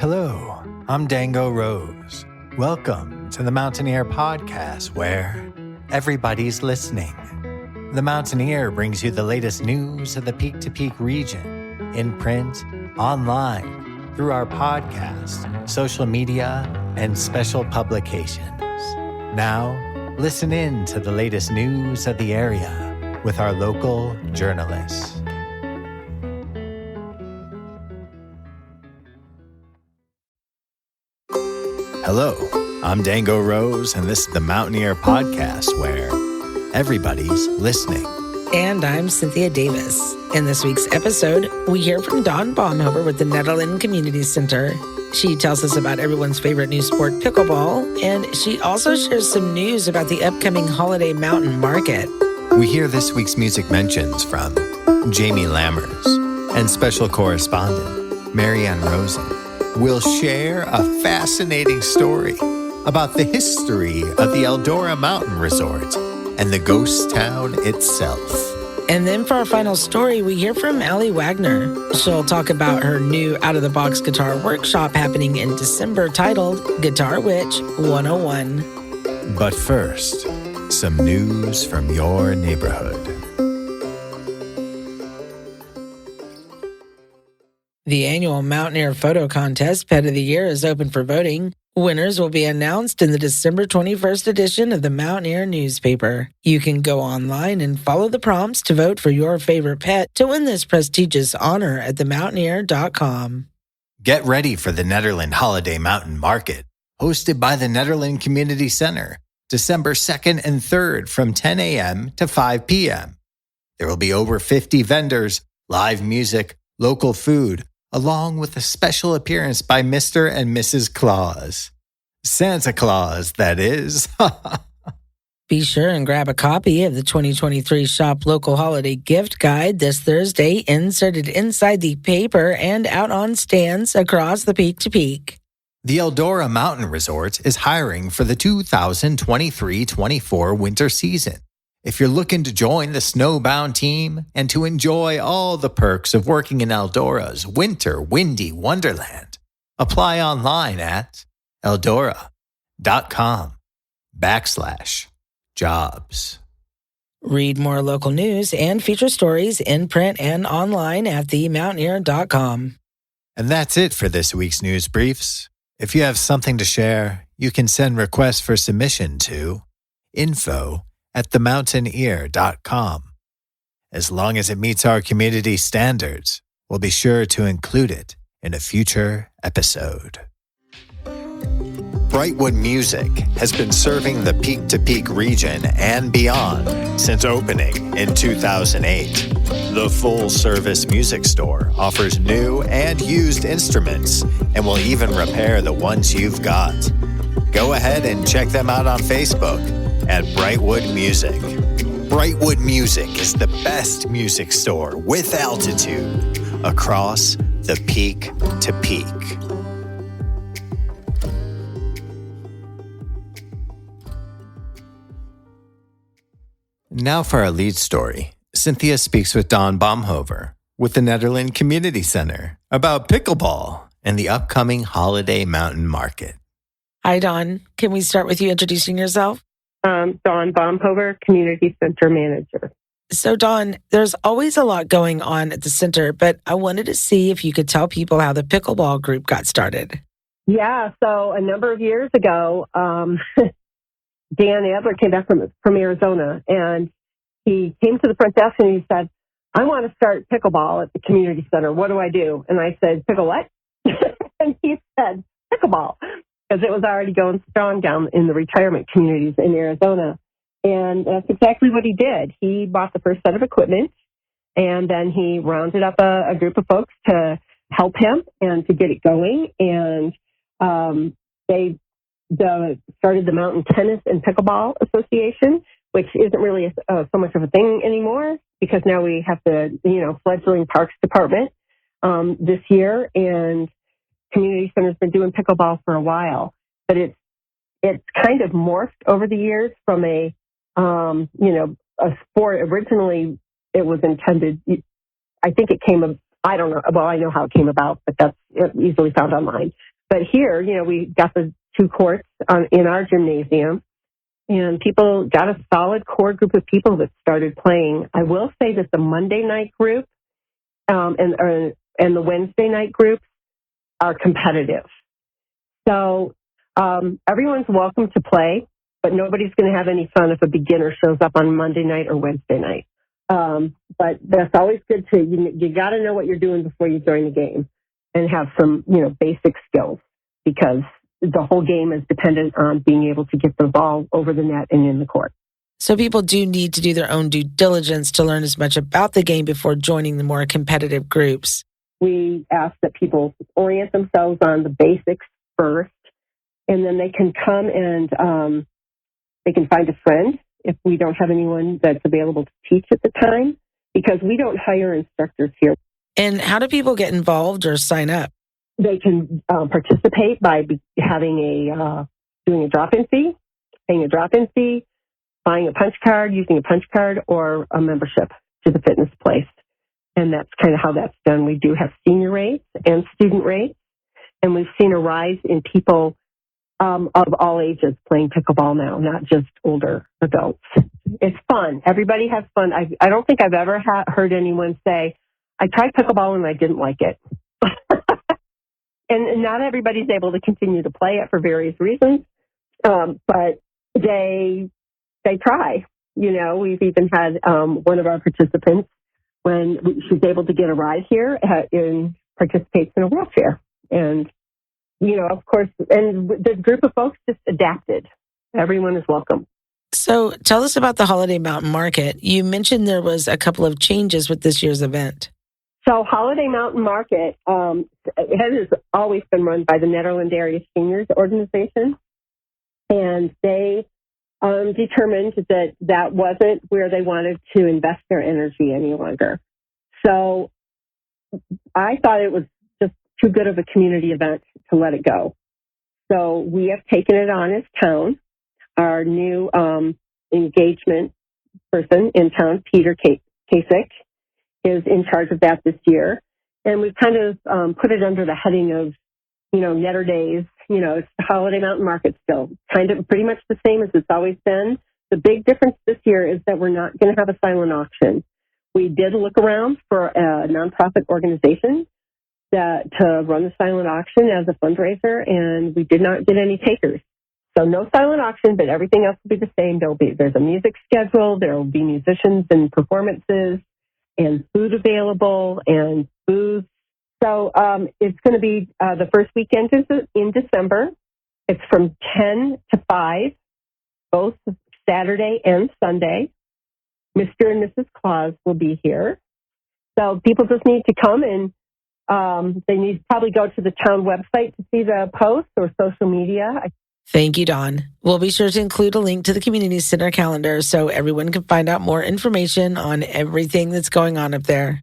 Hello, I'm Dango Rose. Welcome to the Mountaineer Podcast, where everybody's listening. The Mountaineer brings you the latest news of the Peak to Peak region, in print, online, through our podcast, social media, and special publications. Now, listen in to the latest news of the area with our local journalists. Hello, I'm Dango Rose, and this is the Mountaineer Podcast, where everybody's listening. And I'm Cynthia Davis. In this week's episode, we hear from Dawn Baumhover with the Nederland Community Center. She tells us about everyone's favorite new sport, pickleball, and she also shares some news about the upcoming holiday mountain market. We hear this week's music mentions from Jamie Lammers, and special correspondent Maryann Rosen will share a fascinating story about the history of the Eldora Mountain Resort and the ghost town itself. And then for our final story, we hear from Allie Wagner. She'll talk about her new out-of-the-box guitar workshop happening in December titled Guitar Witch 101. But first, some news from your neighborhood. The annual Mountaineer Photo Contest Pet of the Year is open for voting. Winners will be announced in the December 21st edition of the Mountaineer newspaper. You can go online and follow the prompts to vote for your favorite pet to win this prestigious honor at themountaineer.com. Get ready for the Nederland Holiday Mountain Market, hosted by the Nederland Community Center, December 2nd and 3rd from 10 a.m. to 5 p.m. There will be over 50 vendors, live music, local food, along with a special appearance by Mr. and Mrs. Claus. Santa Claus, that is. Be sure and grab a copy of the 2023 Shop Local Holiday Gift Guide this Thursday, inserted inside the paper and out on stands across the Peak to Peak. The Eldora Mountain Resort is hiring for the 2023-24 winter season. If you're looking to join the snowbound team and to enjoy all the perks of working in Eldora's winter windy wonderland, apply online at eldora.com/jobs. Read more local news and feature stories in print and online at themountaineer.com. And that's it for this week's news briefs. If you have something to share, you can send requests for submission to info@themountaineer.com. As long as it meets our community standards, we'll be sure to include it in a future episode. Brightwood Music has been serving the Peak to Peak region and beyond since opening in 2008. The full-service music store offers new and used instruments and will even repair the ones you've got. Go ahead and check them out on Facebook at Brightwood Music. Brightwood Music is the best music store with altitude across the Peak to Peak. Now for our lead story. Cynthia speaks with Dawn Baumhover with the Nederland Community Center about pickleball and the upcoming holiday mountain market. Hi, Dawn. Can we start with you introducing yourself? Dawn Baumhover, Community Center Manager. So, Dawn, there's always a lot going on at the center, but I wanted to see if you could tell people how the pickleball group got started. Yeah, so a number of years ago, Dan Adler came back from Arizona, and he came to the front desk and he said, I want to start pickleball at the community center. What do I do? And I said, pickle what? And he said, pickleball. Because it was already going strong down in the retirement communities in Arizona. And that's exactly what he did. He bought the first set of equipment, and then he rounded up a group of folks to help him and to get it going. And they started the Mountain Tennis and Pickleball Association, which isn't really so much of a thing anymore, because now we have the fledgling Parks Department this year, and Community Center's been doing pickleball for a while, but it's kind of morphed over the years from a sport. Originally, it was intended. I think it came. I don't know. Well, I know how it came about, but that's easily found online. But here, we got the 2 courts in our gymnasium, and people got a solid core group of people that started playing. I will say that the Monday night group and the Wednesday night groups are competitive. So everyone's welcome to play, but nobody's going to have any fun if a beginner shows up on Monday night or Wednesday night. But that's always good you got to know what you're doing before you join the game and have some, basic skills, because the whole game is dependent on being able to get the ball over the net and in the court. So people do need to do their own due diligence to learn as much about the game before joining the more competitive groups. We ask that people orient themselves on the basics first, and then they can come and they can find a friend if we don't have anyone that's available to teach at the time, because we don't hire instructors here. And how do people get involved or sign up? They can participate by doing a drop-in fee, paying a drop-in fee, buying a punch card, using a punch card, or a membership to the fitness place. And that's kind of how that's done. We do have senior rates and student rates, and we've seen a rise in people of all ages playing pickleball now, not just older adults. It's fun. Everybody has fun. I don't think I've ever heard anyone say, I tried pickleball and I didn't like it. And not everybody's able to continue to play it for various reasons, but they try. We've even had one of our participants, when she's able to get a ride here, participates in a wheelchair. And, of course, and the group of folks just adapted. Everyone is welcome. So tell us about the Holiday Mountain Market. You mentioned there was a couple of changes with this year's event. So Holiday Mountain Market it has always been run by the Nederland Area Seniors Organization, and they determined that wasn't where they wanted to invest their energy any longer. So I thought it was just too good of a community event to let it go. So we have taken it on as town. Our new engagement person in town, Peter Kasich, is in charge of that this year. And we've kind of put it under the heading of, Netter Days. It's the Holiday Mountain Market still, kind of pretty much the same as it's always been. The big difference this year is that we're not going to have a silent auction. We did look around for a nonprofit organization to run the silent auction as a fundraiser, and we did not get any takers. So no silent auction, but everything else will be the same. There's a music schedule. There will be musicians and performances, and food available, and booths. So it's going to be the first weekend is in December. It's from 10 to 5, both Saturday and Sunday. Mr. and Mrs. Claus will be here. So people just need to come, and they need to probably go to the town website to see the posts or social media. Thank you, Dawn. We'll be sure to include a link to the Community Center calendar so everyone can find out more information on everything that's going on up there.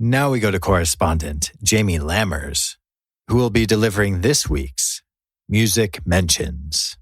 Now we go to correspondent Jamie Lammers, who will be delivering this week's Music Mentions.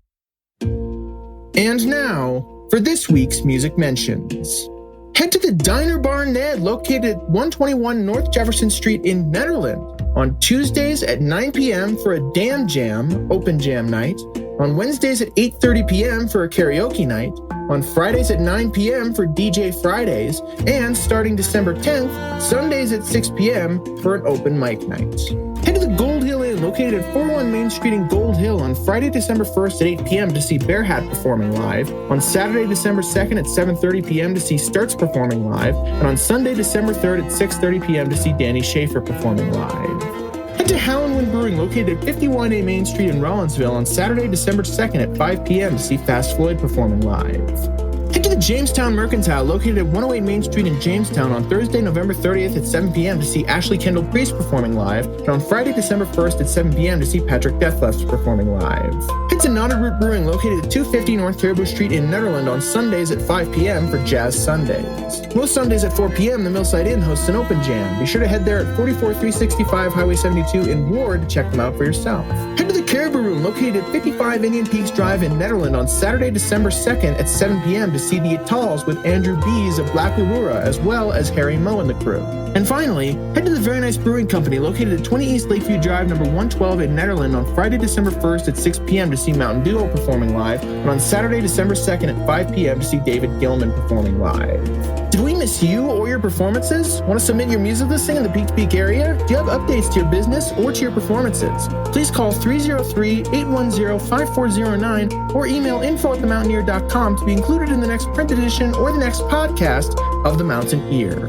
And now for this week's Music Mentions. Head to the Diner Bar Ned, located at 121 North Jefferson Street in Nederland, on Tuesdays at 9 p.m. for a Damn Jam, open jam night, on Wednesdays at 8:30 p.m. for a karaoke night, on Fridays at 9 p.m. for DJ Fridays, and starting December 10th, Sundays at 6 p.m. for an open mic night. Head to the Gold Hill Inn, located at 401 Main Street in Gold Hill, on Friday, December 1st at 8 p.m. to see Bear Hat performing live, on Saturday, December 2nd at 7:30 p.m. to see Starts performing live, and on Sunday, December 3rd at 6:30 p.m. to see Danny Schaefer performing live. Head to Howland Wind Brewing, located at 51A Main Street in Rollinsville, on Saturday, December 2nd at 5 p.m. to see Fast Floyd performing live. Head to the Jamestown Mercantile, located at 108 Main Street in Jamestown, on Thursday, November 30th at 7 p.m. to see Ashley Kendall Priest performing live, and on Friday, December 1st at 7 p.m. to see Patrick Deathlefs performing live. Head to Knotted Root Brewing, located at 250 North Caribou Street in Nederland, on Sundays at 5 p.m. for Jazz Sundays. Most Sundays at 4 p.m., the Millside Inn hosts an open jam. Be sure to head there at 44365 Highway 72 in Ward to check them out for yourself. Head to the Caribou Room, located at 55 Indian Peaks Drive in Nederland, on Saturday, December 2nd at 7 p.m. to see the Atals with Andrew Bees of Black Aurora, as well as Harry Moe and the crew. And finally, head to the Very Nice Brewing Company, located at 20 East Lakeview Drive, number 112 in Nederland, on Friday, December 1st at 6 p.m. to see Mountain Duo performing live, and on Saturday, December 2nd at 5 p.m. to see David Gilman performing live. Did we miss you or your performances? Want to submit your music listing in the Peak to Peak area? Do you have updates to your business or to your performances? Please call 303-810-5409 or email info@themountaineer.com to be included in the next print edition or the next podcast of The Mountain Ear.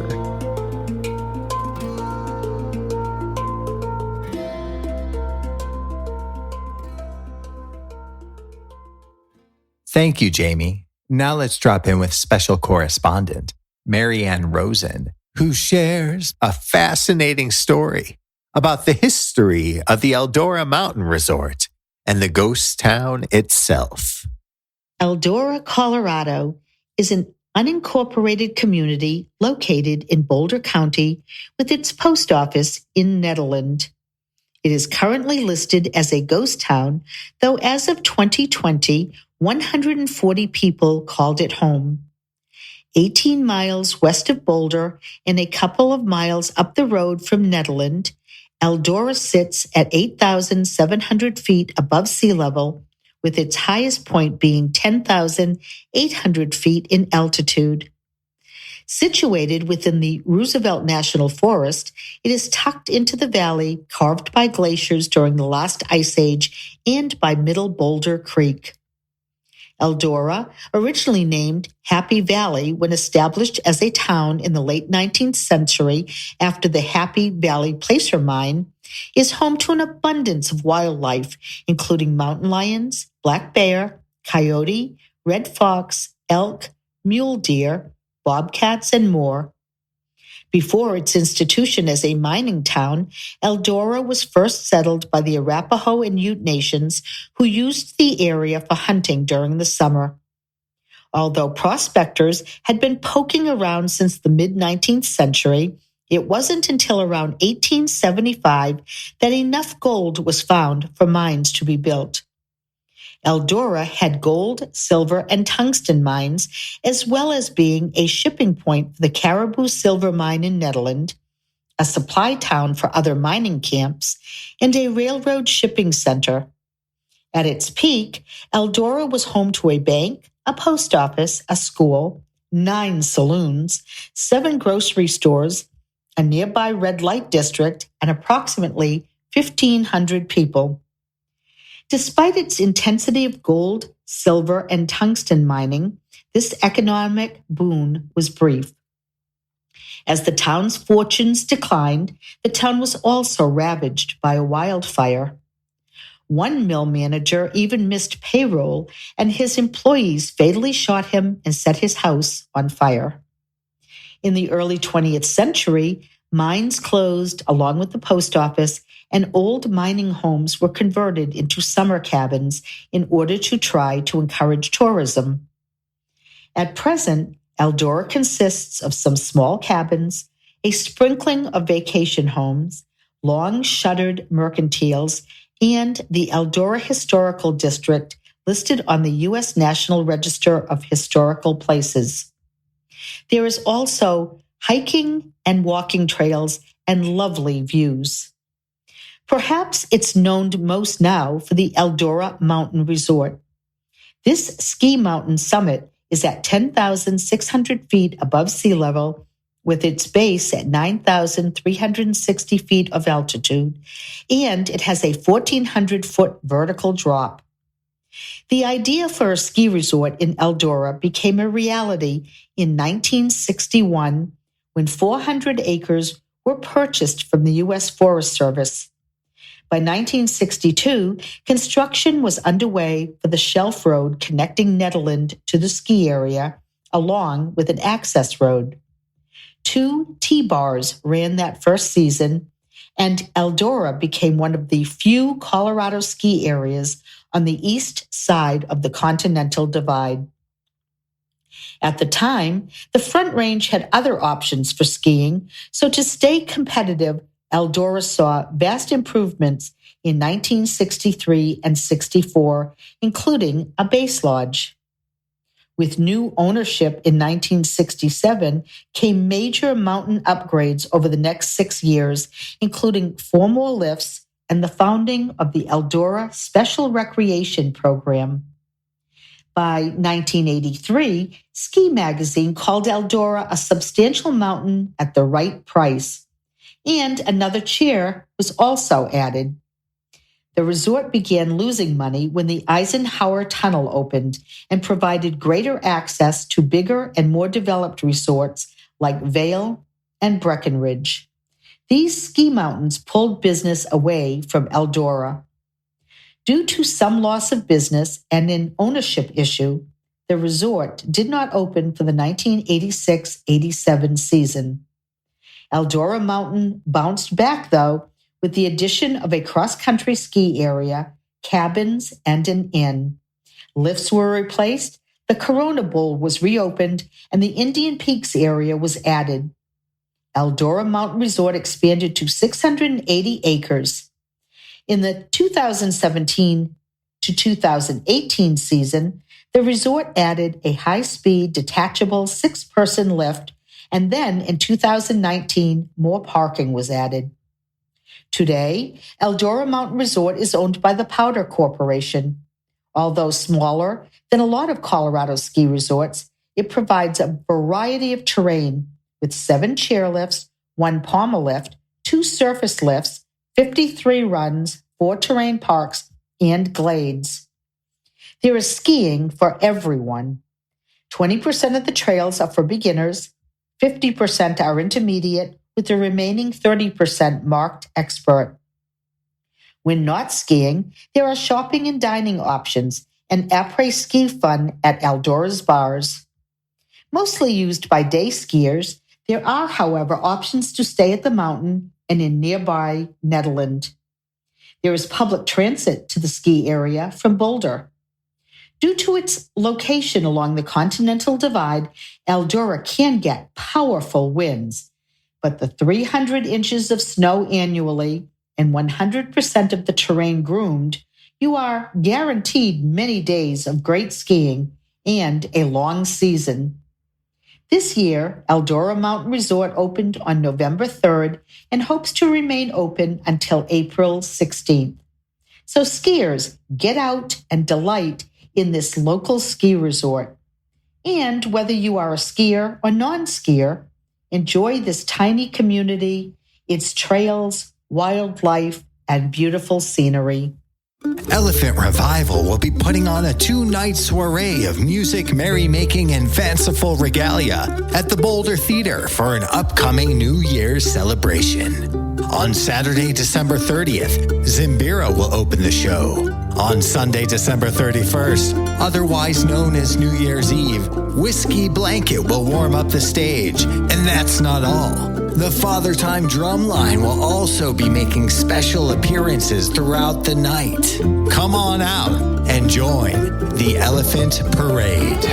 Thank you, Jamie. Now let's drop in with special correspondent Maryann Rosen, who shares a fascinating story about the history of the Eldora Mountain Resort and the ghost town itself. Eldora, Colorado is an unincorporated community located in Boulder County with its post office in Nederland. It is currently listed as a ghost town, though as of 2020, 140 people called it home. 18 miles west of Boulder and a couple of miles up the road from Nederland, Eldora sits at 8,700 feet above sea level, with its highest point being 10,800 feet in altitude. Situated within the Roosevelt National Forest, it is tucked into the valley carved by glaciers during the last ice age and by Middle Boulder Creek. Eldora, originally named Happy Valley when established as a town in the late 19th century after the Happy Valley Placer mine, is home to an abundance of wildlife, including mountain lions, black bear, coyote, red fox, elk, mule deer, bobcats, and more. Before its institution as a mining town, Eldora was first settled by the Arapaho and Ute nations, who used the area for hunting during the summer. Although prospectors had been poking around since the mid-19th century, it wasn't until around 1875 that enough gold was found for mines to be built. Eldora had gold, silver, and tungsten mines, as well as being a shipping point for the Caribou Silver Mine in Nederland, a supply town for other mining camps, and a railroad shipping center. At its peak, Eldora was home to a bank, a post office, a school, 9 saloons, 7 grocery stores, a nearby red light district, and approximately 1,500 people. Despite its intensity of gold, silver, and tungsten mining, this economic boon was brief. As the town's fortunes declined, the town was also ravaged by a wildfire. One mill manager even missed payroll, and his employees fatally shot him and set his house on fire. In the early 20th century, mines closed along with the post office, and old mining homes were converted into summer cabins in order to try to encourage tourism. At present, Eldora consists of some small cabins, a sprinkling of vacation homes, long shuttered mercantiles, and the Eldora Historical District listed on the U.S. National Register of Historical Places. There is also hiking and walking trails and lovely views. Perhaps it's known most now for the Eldora Mountain Resort. This ski mountain summit is at 10,600 feet above sea level, with its base at 9,360 feet of altitude, and it has a 1,400-foot vertical drop. The idea for a ski resort in Eldora became a reality in 1961 when 400 acres were purchased from the U.S. Forest Service. By 1962, construction was underway for the shelf road connecting Nederland to the ski area, along with an access road. 2 T-bars ran that first season, and Eldora became one of the few Colorado ski areas on the east side of the Continental Divide. At the time, the Front Range had other options for skiing, so to stay competitive, Eldora saw vast improvements in 1963 and 64, including a base lodge. With new ownership in 1967 came major mountain upgrades over the next 6 years, including 4 more lifts and the founding of the Eldora Special Recreation Program. By 1983, Ski Magazine called Eldora a substantial mountain at the right price, and another chair was also added. The resort began losing money when the Eisenhower Tunnel opened and provided greater access to bigger and more developed resorts like Vail and Breckenridge. These ski mountains pulled business away from Eldora. Due to some loss of business and an ownership issue, the resort did not open for the 1986-87 season. Eldora Mountain bounced back, though, with the addition of a cross-country ski area, cabins, and an inn. Lifts were replaced, the Corona Bowl was reopened, and the Indian Peaks area was added. Eldora Mountain Resort expanded to 680 acres. In the 2017 to 2018 season, the resort added a high-speed detachable 6-person lift, and then in 2019, more parking was added. Today, Eldora Mountain Resort is owned by the Powder Corporation. Although smaller than a lot of Colorado ski resorts, it provides a variety of terrain with 7 chairlifts, 1 pommel lift, 2 surface lifts, 53 runs, 4 terrain parks, and glades. There is skiing for everyone. 20% of the trails are for beginners, 50% are intermediate, with the remaining 30% marked expert. When not skiing, there are shopping and dining options and après-ski fun at Eldora's bars. Mostly used by day skiers, there are, however, options to stay at the mountain and in nearby Nederland. There is public transit to the ski area from Boulder. Due to its location along the Continental Divide, Eldora can get powerful winds, but the 300 inches of snow annually and 100% of the terrain groomed, you are guaranteed many days of great skiing and a long season. This year, Eldora Mountain Resort opened on November 3rd and hopes to remain open until April 16th. So skiers, get out and delight in this local ski resort. And whether you are a skier or non-skier, enjoy this tiny community, its trails, wildlife, and beautiful scenery. Elephant Revival will be putting on a 2-night soiree of music, merrymaking, and fanciful regalia at the Boulder Theater for an upcoming New Year's celebration. On Saturday, December 30th, Zimbira will open the show. On Sunday, December 31st, otherwise known as New Year's Eve, Whiskey Blanket will warm up the stage. And that's not all. The Father Time Drumline will also be making special appearances throughout the night. Come on out and join the Elephant Parade.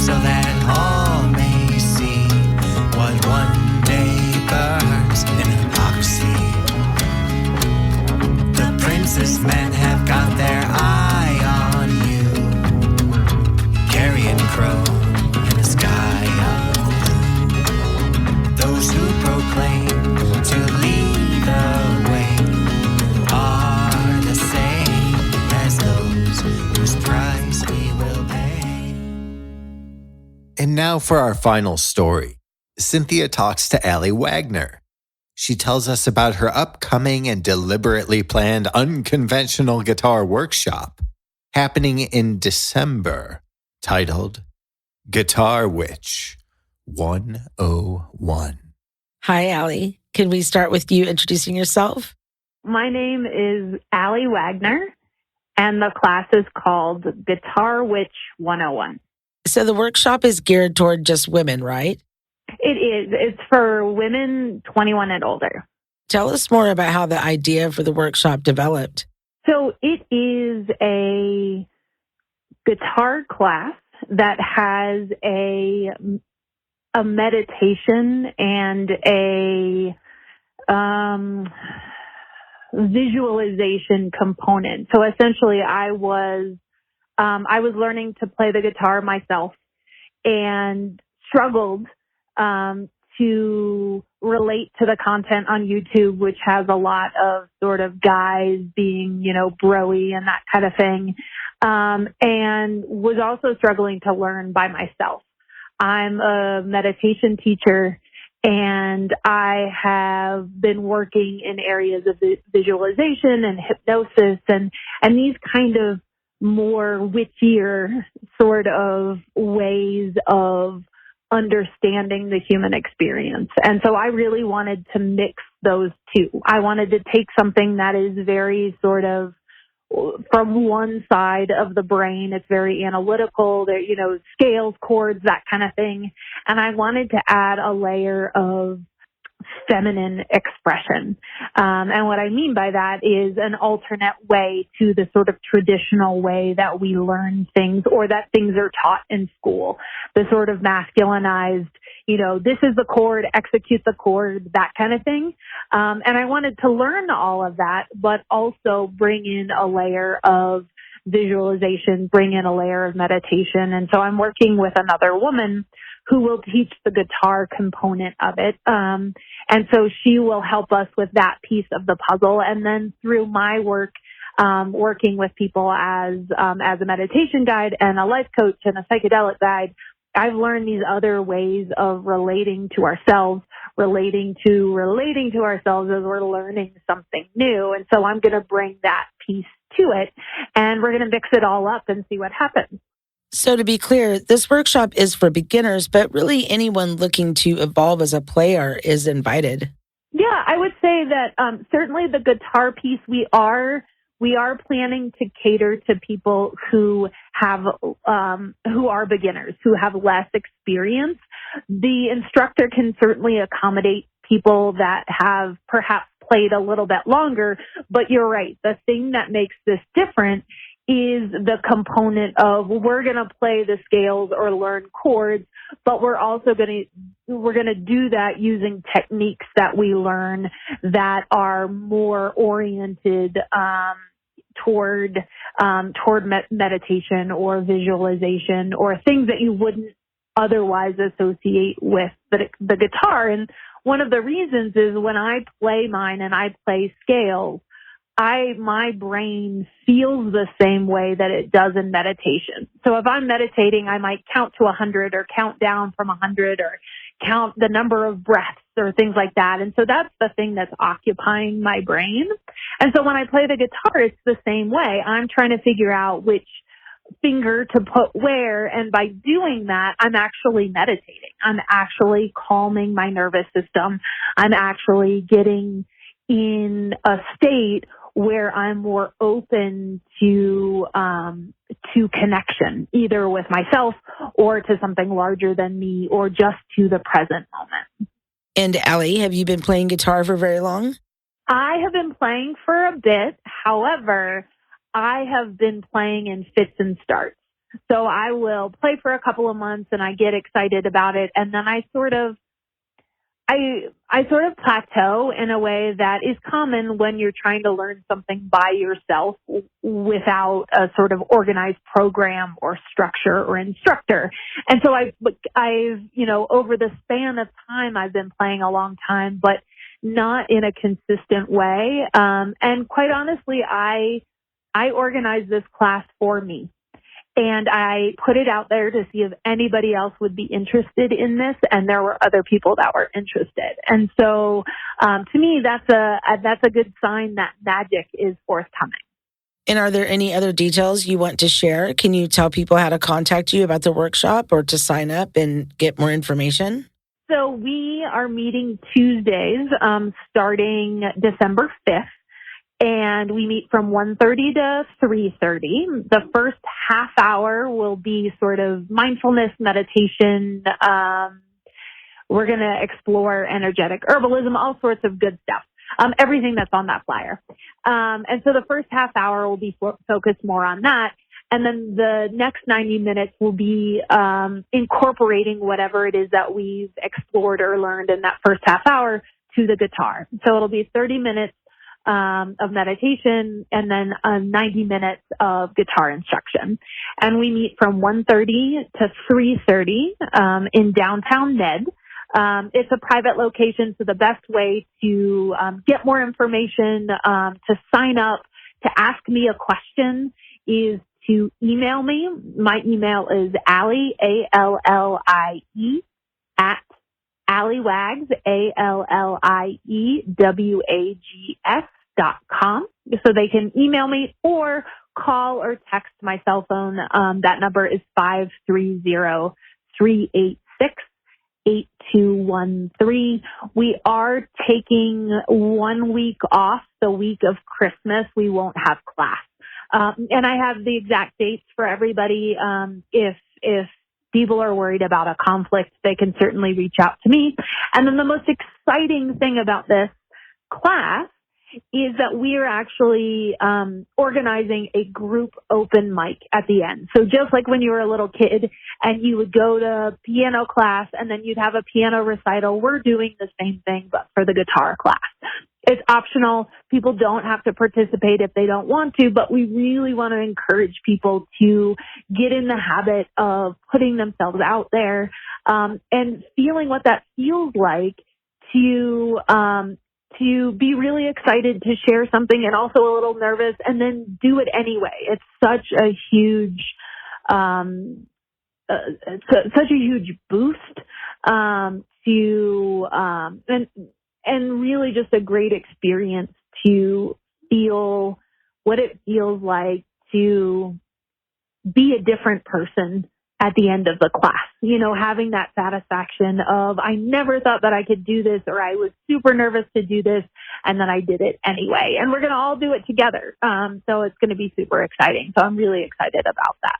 so that all may see what one day burns in epoxy. The princess men have got their eye on you, carrion crow in a sky of blue. Those who proclaim to lead the way are the same as those whose price we will pay. And now for our final story. Cynthia talks to Allie Wagner. She tells us about her upcoming and deliberately planned unconventional guitar workshop happening in December, titled Guitar Witch 101. Hi, Allie. Can we start with you introducing yourself? My name is Allie Wagner, and the class is called Guitar Witch 101. So the workshop is geared toward just women, right? It is. It's for women 21 and older. Tell us more about how the idea for the workshop developed. So it is a guitar class that has a meditation and a visualization component. So essentially, I was learning to play the guitar myself and struggled to relate to the content on YouTube, which has a lot of sort of guys being, bro-y and that kind of thing, and was also struggling to learn by myself. I'm a meditation teacher, and I have been working in areas of visualization and hypnosis and these kind of more witchier sort of ways of understanding the human experience. And so I really wanted to mix those two. I wanted to take something that is very sort of from one side of the brain. It's very analytical, there, scales, chords, that kind of thing. And I wanted to add a layer of feminine expression. And what I mean by that is an alternate way to the sort of traditional way that we learn things or that things are taught in school. The sort of masculinized, this is the chord, execute the chord, that kind of thing. And I wanted to learn all of that, but also bring in a layer of visualization, bring in a layer of meditation. And so I'm working with another woman who will teach the guitar component of it. And so she will help us with that piece of the puzzle. And then through my work, working with people as a meditation guide and a life coach and a psychedelic guide, I've learned these other ways of relating to ourselves, relating to ourselves as we're learning something new. And so I'm going to bring that piece to it, and we're going to mix it all up and see what happens. So to be clear, this workshop is for beginners, but really anyone looking to evolve as a player is invited. Yeah, I would say that certainly the guitar piece, we are planning to cater to people who are beginners, who have less experience. The instructor can certainly accommodate people that have perhaps played a little bit longer, but you're right. The thing that makes this different is the component of we're going to play the scales or learn chords, but we're also going to do that using techniques that we learn that are more oriented toward meditation or visualization or things that you wouldn't otherwise associate with the guitar. And one of the reasons is when I play mine and I play scales, my brain feels the same way that it does in meditation. So if I'm meditating, I might count to 100 or count down from 100 or count the number of breaths or things like that. And so that's the thing that's occupying my brain. And so when I play the guitar, it's the same way. I'm trying to figure out which finger to put where. And by doing that, I'm actually meditating. I'm actually calming my nervous system. I'm actually getting in a state where I'm more open to connection, either with myself or to something larger than me or just to the present moment. And Allie, have you been playing guitar for very long? I have been playing for a bit. However, I have been playing in fits and starts. So I will play for a couple of months and I get excited about it. And then I sort of plateau in a way that is common when you're trying to learn something by yourself without a sort of organized program or structure or instructor. And so I've, over the span of time, I've been playing a long time, but not in a consistent way. And quite honestly, I organized this class for me. And I put it out there to see if anybody else would be interested in this, and there were other people that were interested. And so, to me, that's a good sign that magic is forthcoming. And are there any other details you want to share? Can you tell people how to contact you about the workshop or to sign up and get more information? So we are meeting Tuesdays, starting December 5th. And we meet from 1:30 to 3:30. The first half hour will be sort of mindfulness meditation. We're going to explore energetic herbalism, all sorts of good stuff. Everything that's on that flyer. And so the first half hour will be focused more on that. And then the next 90 minutes will be incorporating whatever it is that we've explored or learned in that first half hour to the guitar. So it'll be 30 minutes of meditation and then 90 minutes of guitar instruction. And we meet from 1:30 to 3:30 in downtown Ned. It's a private location, so the best way to get more information, to sign up, to ask me a question is to email me. My email is Allie, ALLIE, at AllieWags, AllieWags.com. So they can email me or call or text my cell phone. That number is 530-386-8213. We are taking 1 week off, the week of Christmas. We won't have class. And I have the exact dates for everybody. If people are worried about a conflict, they can certainly reach out to me. And then the most exciting thing about this class is that we are actually organizing a group open mic at the end. So just like when you were a little kid and you would go to piano class and then you'd have a piano recital, we're doing the same thing, but for the guitar class. It's optional. People don't have to participate if they don't want to, but we really want to encourage people to get in the habit of putting themselves out there and feeling what that feels like to be really excited to share something and also a little nervous and then do it anyway. It's such a huge boost and really just a great experience to feel what it feels like to be a different person at the end of the class. You know, having that satisfaction of, I never thought that I could do this, or I was super nervous to do this, and then I did it anyway. And we're going to all do it together. So it's going to be super exciting. So I'm really excited about that.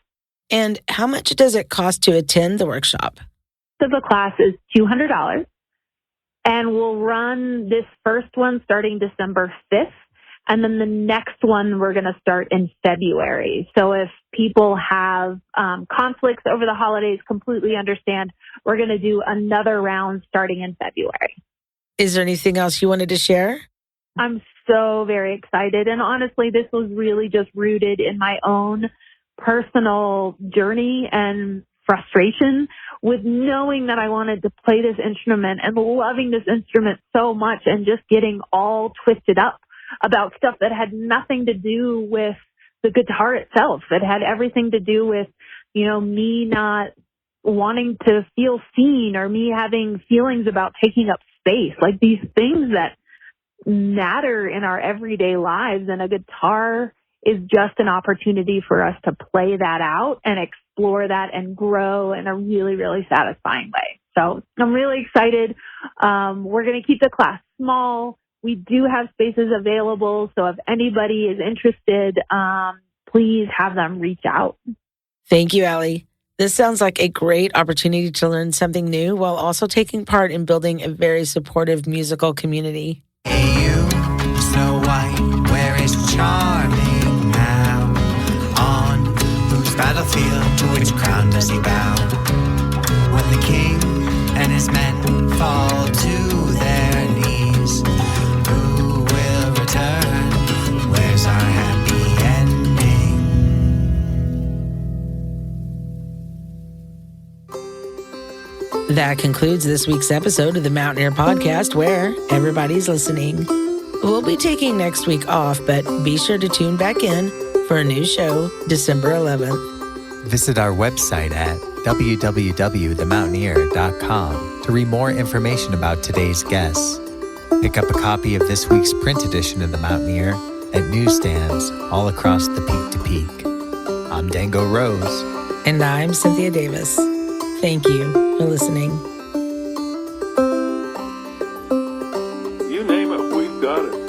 And how much does it cost to attend the workshop? So the class is $200. And we'll run this first one starting December 5th. And then the next one we're going to start in February. So if people have conflicts over the holidays, completely understand. We're going to do another round starting in February. Is there anything else you wanted to share? I'm so very excited. And honestly, this was really just rooted in my own personal journey and frustration with knowing that I wanted to play this instrument and loving this instrument so much and just getting all twisted up about stuff that had nothing to do with the guitar itself. It had everything to do with, me not wanting to feel seen or me having feelings about taking up space, like these things that matter in our everyday lives. And a guitar is just an opportunity for us to play that out and explore that and grow in a really, really satisfying way. So I'm really excited. We're going to keep the class small. We do have spaces available. So if anybody is interested, please have them reach out. Thank you, Allie. This sounds like a great opportunity to learn something new while also taking part in building a very supportive musical community. Hey you, Snow White, where is Charming now? On whose battlefield does he bow? When the king and his men fall to their knees, who will return? Where's our happy ending? That concludes this week's episode of the Mountaineer Podcast, where everybody's listening. We'll be taking next week off, but be sure to tune back in for a new show December 11th. Visit our website at www.themountaineer.com to read more information about today's guests. Pick up a copy of this week's print edition of The Mountaineer at newsstands all across the Peak to Peak. I'm Dango Rose. And I'm Cynthia Davis. Thank you for listening. You name it, we've got it.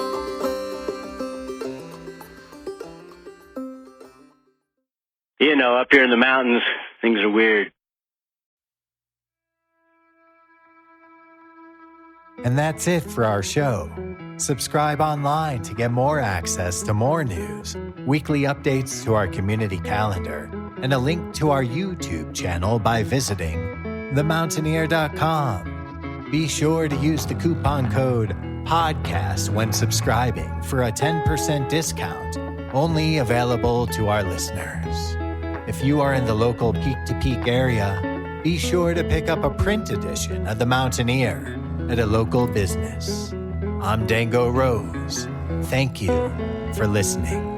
You know, up here in the mountains, things are weird. And that's it for our show. Subscribe online to get more access to more news, weekly updates to our community calendar, and a link to our YouTube channel by visiting themountaineer.com. Be sure to use the coupon code PODCAST when subscribing for a 10% discount, only available to our listeners. If you are in the local Peak to Peak area, be sure to pick up a print edition of The Mountaineer at a local business. I'm Dango Rose. Thank you for listening.